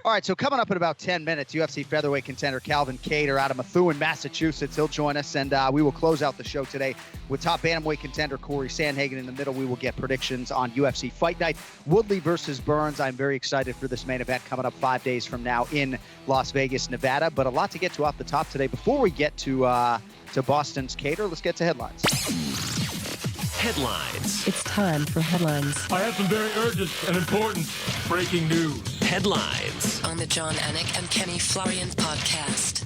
All right, so coming up in about 10 minutes, UFC featherweight contender Calvin Kattar out of Methuen, Massachusetts. He'll join us, and we will close out the show today with top bantamweight contender Corey Sandhagen in the middle. We will get predictions on UFC Fight Night. Woodley versus Burns. I'm very excited for this main event coming up 5 days from now in Las Vegas, Nevada. But a lot to get to off the top today. Before we get to Boston's Kattar, let's get to headlines. Headlines. It's time for headlines. I have some very urgent and important breaking news. Headlines. On the Jon Anik and Kenny Florian podcast.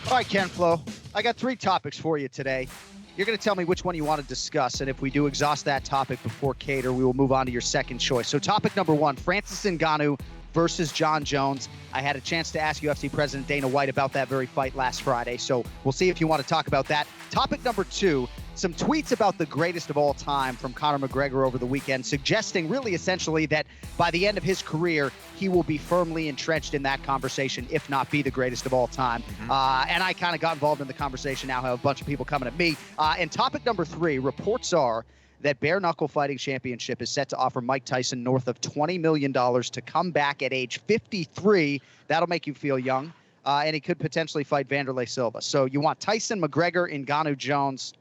All right, Ken Flo, I got 3 topics for you today. You're going to tell me which one you want to discuss, and if we do exhaust that topic before Kattar, we will move on to your second choice. So topic number 1, Francis Ngannou versus Jon Jones. I had a chance to ask UFC President Dana White about that very fight last Friday, so we'll see if you want to talk about that. Topic number 2, some tweets about the greatest of all time from Conor McGregor over the weekend, suggesting really essentially that by the end of his career, he will be firmly entrenched in that conversation, if not be the greatest of all time. And I kind of got involved in the conversation. Now I have a bunch of people coming at me. And topic number 3, reports are that Bare Knuckle Fighting Championship is set to offer Mike Tyson north of $20 million to come back at age 53. That'll make you feel young. And he could potentially fight Vanderlei Silva. So you want Tyson, McGregor, Ngannou, Jones.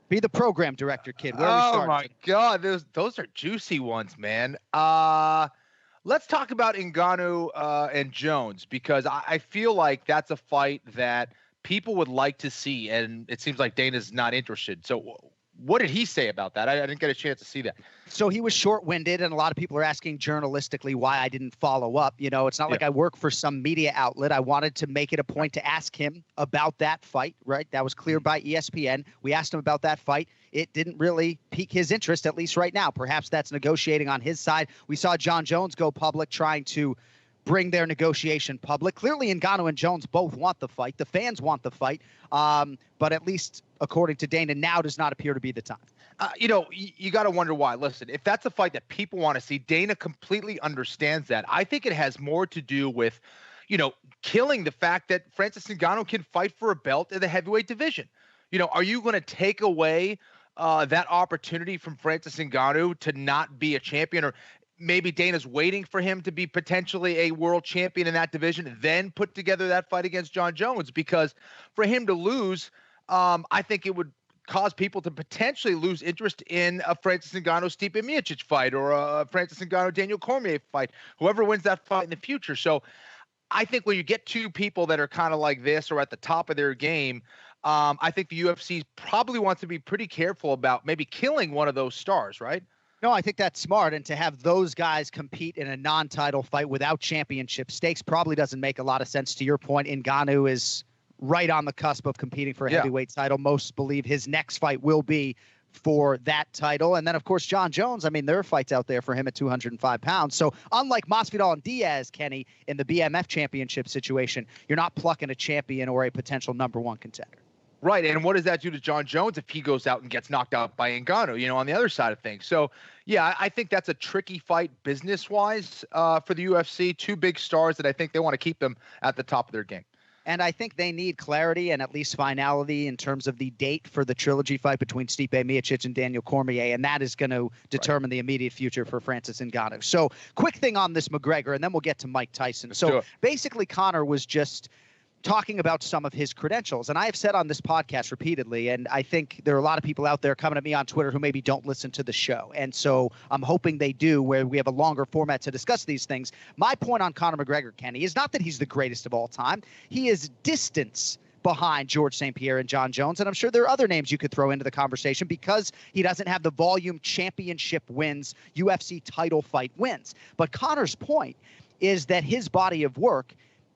Be the program director, kid. Where are we starting? Oh, my God. Those are juicy ones, man. Let's talk about Ngannou and Jones, because I feel like that's a fight that people would like to see, and it seems like Dana's not interested. So what did he say about that? I didn't get a chance to see that. So he was short-winded, and a lot of people are asking journalistically why I didn't follow up. You know, it's not like I work for some media outlet. I wanted to make it a point to ask him about that fight, right? That was cleared by ESPN. We asked him about that fight. It didn't really pique his interest, at least right now. Perhaps that's negotiating on his side. We saw Jon Jones go public trying to bring their negotiation public. Clearly, Ngannou and Jones both want the fight. The fans want the fight. But at least, according to Dana, now does not appear to be the time. You got to wonder why. Listen, if that's a fight that people want to see, Dana completely understands that. I think it has more to do with, killing the fact that Francis Ngannou can fight for a belt in the heavyweight division. Are you going to take away that opportunity from Francis Ngannou to not be a champion? Or maybe Dana's waiting for him to be potentially a world champion in that division, then put together that fight against Jon Jones, because for him to lose, I think it would cause people to potentially lose interest in a Francis Ngannou-Stipe Miocic fight, or a Francis Ngannou-Daniel Cormier fight, whoever wins that fight in the future. So I think when you get 2 people that are kind of like this or at the top of their game, I think the UFC probably wants to be pretty careful about maybe killing one of those stars, right? No, I think that's smart. And to have those guys compete in a non-title fight without championship stakes probably doesn't make a lot of sense. To your point, Ngannou is right on the cusp of competing for a heavyweight title. Most believe his next fight will be for that title. And then, of course, Jon Jones, there are fights out there for him at 205 pounds. So unlike Masvidal and Diaz, Kenny, in the BMF championship situation, you're not plucking a champion or a potential number 1 contender. Right, and what does that do to Jon Jones if he goes out and gets knocked out by Ngannou, on the other side of things? So, yeah, I think that's a tricky fight business-wise for the UFC. 2 big stars that I think they want to keep them at the top of their game. And I think they need clarity and at least finality in terms of the date for the trilogy fight between Stipe Miocic and Daniel Cormier, and that is going to determine the immediate future for Francis Ngannou. So, quick thing on this McGregor, and then we'll get to Mike Tyson. So, basically, Conor was just talking about some of his credentials. And I have said on this podcast repeatedly, and I think there are a lot of people out there coming at me on Twitter who maybe don't listen to the show. And so I'm hoping they do, where we have a longer format to discuss these things. My point on Conor McGregor, Kenny, is not that he's the greatest of all time. He is distance behind George St. Pierre and Jon Jones. And I'm sure there are other names you could throw into the conversation because he doesn't have the volume championship wins, UFC title fight wins. But Conor's point is that his body of work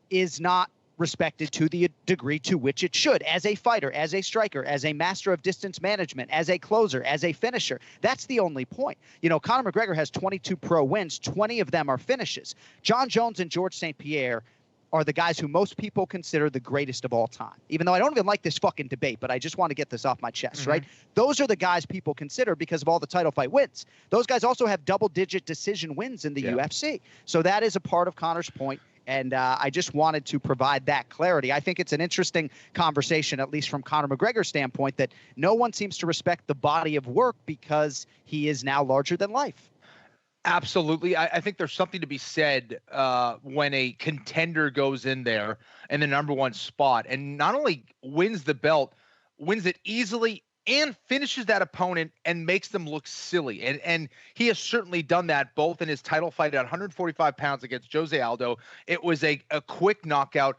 is not respected to the degree to which it should, as a fighter, as a striker, as a master of distance management, as a closer, as a finisher. That's the only point. Conor McGregor has 22 pro wins. 20 of them are finishes. Jon Jones and George St. Pierre are the guys who most people consider the greatest of all time. Even though I don't even like this fucking debate, but I just want to get this off my chest, right? Those are the guys people consider because of all the title fight wins. Those guys also have double-digit decision wins in the UFC. So that is a part of Conor's point. And I just wanted to provide that clarity. I think it's an interesting conversation, at least from Conor McGregor's standpoint, that no one seems to respect the body of work because he is now larger than life. Absolutely. I think there's something to be said when a contender goes in there in the number one spot and not only wins the belt, wins it easily and finishes that opponent and makes them look silly. And he has certainly done that both in his title fight at 145 pounds against Jose Aldo. It was a quick knockout.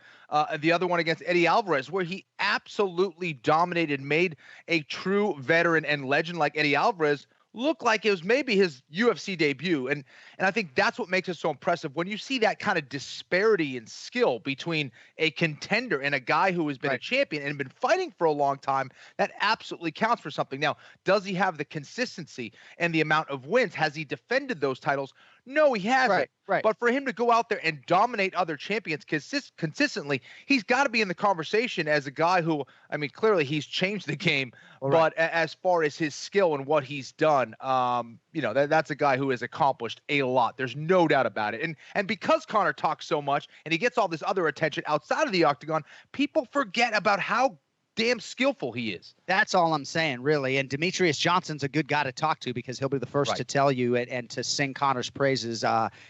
The other one against Eddie Alvarez, where he absolutely dominated, made a true veteran and legend like Eddie Alvarez look like it was maybe his UFC debut. And I think that's what makes it so impressive. When you see that kind of disparity in skill between a contender and a guy who has been a champion and been fighting for a long time, that absolutely counts for something. Now, does he have the consistency and the amount of wins? Has he defended those titles? No, he hasn't. Right. But for him to go out there and dominate other champions consistently, he's got to be in the conversation as a guy who, I mean, clearly he's changed the game. But as far as his skill and what he's done, that's a guy who has accomplished a lot. There's no doubt about it. And because Conor talks so much and he gets all this other attention outside of the octagon, people forget about how damn skillful he is. That's all I'm saying, really. And Demetrius Johnson's a good guy to talk to because he'll be the first to tell you and to sing Conor's praises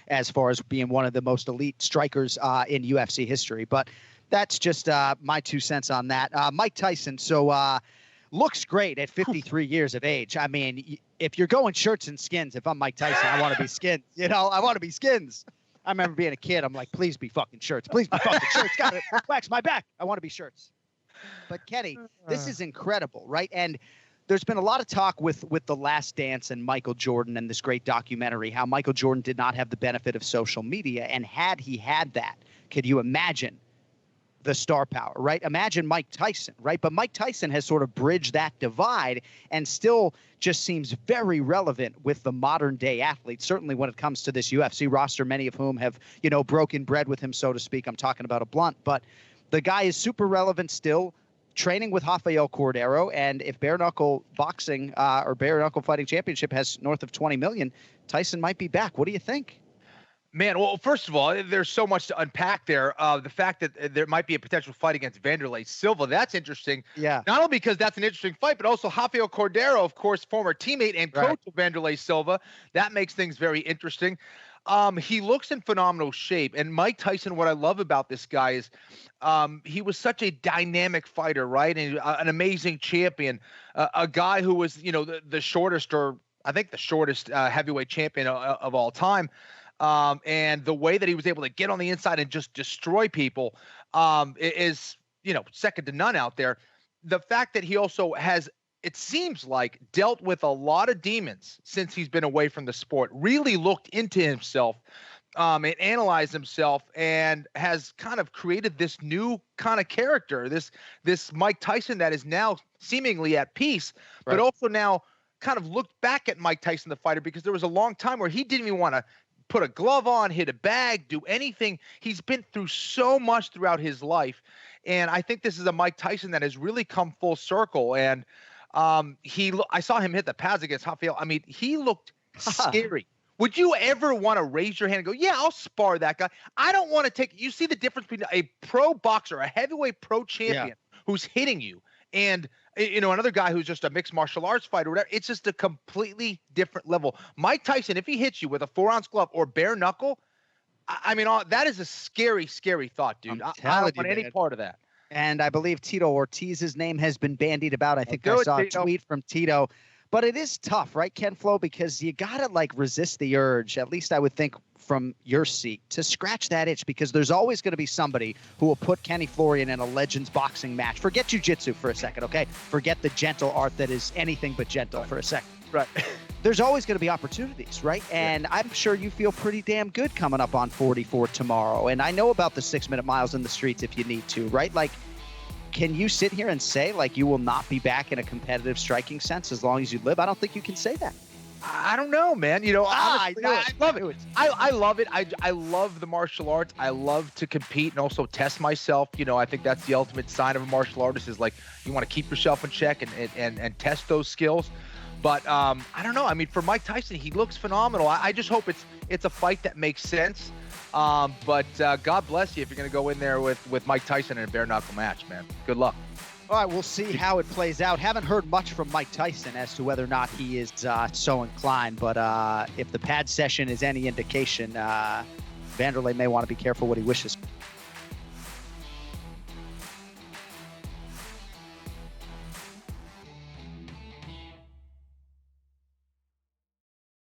as far as being one of the most elite strikers in UFC history. But that's just my 2 cents on that. Mike Tyson, looks great at 53 years of age. I mean, if you're going shirts and skins, if I'm Mike Tyson, I want to be skins. I want to be skins. I remember being a kid. I'm like, please be fucking shirts. Please be fucking shirts. Got it. Wax my back. I want to be shirts. But Kenny, this is incredible, right? And there's been a lot of talk with The Last Dance and Michael Jordan and this great documentary, how Michael Jordan did not have the benefit of social media. And had he had that, could you imagine the star power, right? Imagine Mike Tyson, right? But Mike Tyson has sort of bridged that divide and still just seems very relevant with the modern day athlete, certainly when it comes to this UFC roster, many of whom have, broken bread with him, so to speak. I'm talking about a Blunt, but the guy is super relevant still, training with Rafael Cordero. And if bare knuckle boxing or bare knuckle fighting championship has north of 20 million, Tyson might be back. What do you think? Man, well, first of all, there's so much to unpack there. The fact that there might be a potential fight against Vanderlei Silva, that's interesting. Yeah. Not only because that's an interesting fight, but also Rafael Cordero, of course, former teammate and coach of Vanderlei Silva. That makes things very interesting. He looks in phenomenal shape. And Mike Tyson, what I love about this guy is he was such a dynamic fighter, right? And an amazing champion, a guy who was, the shortest, or I think the shortest heavyweight champion of all time. And the way that he was able to get on the inside and just destroy people is, second to none out there. The fact that he also has, it seems like, dealt with a lot of demons since he's been away from the sport, really looked into himself and analyzed himself, and has kind of created this new kind of character, this Mike Tyson that is now seemingly at peace, but also now kind of looked back at Mike Tyson, the fighter, because there was a long time where he didn't even want to put a glove on, hit a bag, do anything. He's been through so much throughout his life. And I think this is a Mike Tyson that has really come full circle. And I saw him hit the pads against Rafael. I mean, he looked scary. Would you ever want to raise your hand and go, yeah, I'll spar that guy? I don't want to take – you see the difference between a pro boxer, a heavyweight pro champion who's hitting you, and another guy who's just a mixed martial arts fighter or whatever. It's just a completely different level. Mike Tyson, if he hits you with a 4-ounce glove or bare knuckle, I mean, that is a scary, scary thought, dude. I don't want any part of that. And I believe Tito Ortiz's name has been bandied about. I think I saw a tweet from Tito. But it is tough, right, Ken Flo? Because you got to, resist the urge, at least I would think from your seat, to scratch that itch, because there's always going to be somebody who will put Kenny Florian in a Legends boxing match. Forget jiu-jitsu for a second, okay? Forget the gentle art that is anything but gentle for a second. Right. There's always going to be opportunities, right? And I'm sure you feel pretty damn good coming up on 44 tomorrow. And I know about the 6-minute miles in the streets if you need to, right? Can you sit here and say, you will not be back in a competitive striking sense as long as you live? I don't think you can say that. I don't know, man. Honestly, I love it. I love it. I love the martial arts. I love to compete and also test myself. I think that's the ultimate sign of a martial artist is you want to keep yourself in check and test those skills. But I don't know. I mean, for Mike Tyson, he looks phenomenal. I just hope it's a fight that makes sense. But God bless you if you're going to go in there with Mike Tyson in a bare knuckle match, man. Good luck. All right, we'll see how it plays out. Haven't heard much from Mike Tyson as to whether or not he is so inclined, but if the pad session is any indication, Vanderlei may want to be careful what he wishes.